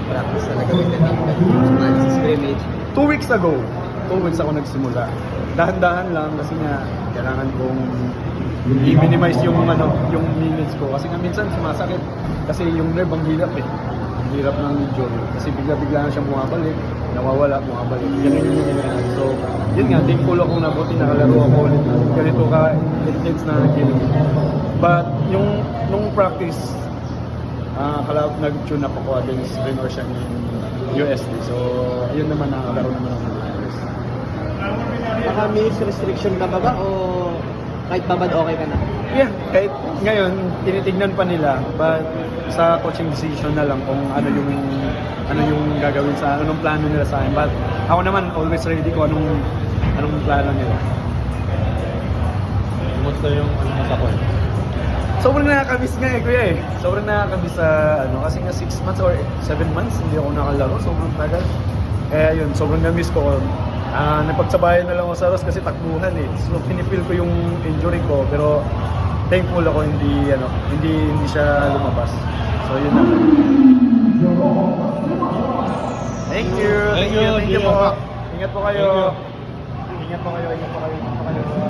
practice talaga with the team? Like, sa scrimmage? 2 weeks ago, 2 weeks ako nagsimula. Dahan-dahan lang kasi nga kailangan kong i-minimize yung yung minutes ko kasi nga minsan sumasakit kasi yung nerve ang hirap eh. Ang hirap ng injury kasi bigla-bigla na siyang bumabalik, nawawala, bumabalik. Yan yung nangyayari. So, yun nga, thankful ako na buti nakalaro ako ulit na ganito ka intense na game. But nung practice, nag-tune up ako against Renor siya ng USD. So, ayun naman, nakalaro naman ako ng Ayers. Naka-minutes restriction ka ba o kahit babad okay ka na? Yeah, kahit ngayon, tinitignan pa nila. But sa coaching decision na lang kung ano yung gagawin sa anong plano nila sa akin. But ako naman, always ready ko anong plano nila. Kumusta yung sa court? Sobrang nakakamiss nga kuya eh. Sobrang nakakamiss sa kasi nga 6 months or 7 months hindi ako nakalaro. Sobrang tagal. Kaya yun, sobrang na-miss ko. Napagsabayan na lang ako sa Ross kasi takbuhan eh. So pinipil ko yung injury ko pero thankful ako hindi siya lumabas. So yun na. Thank you po. Ingat po kayo. Ingat po kayo.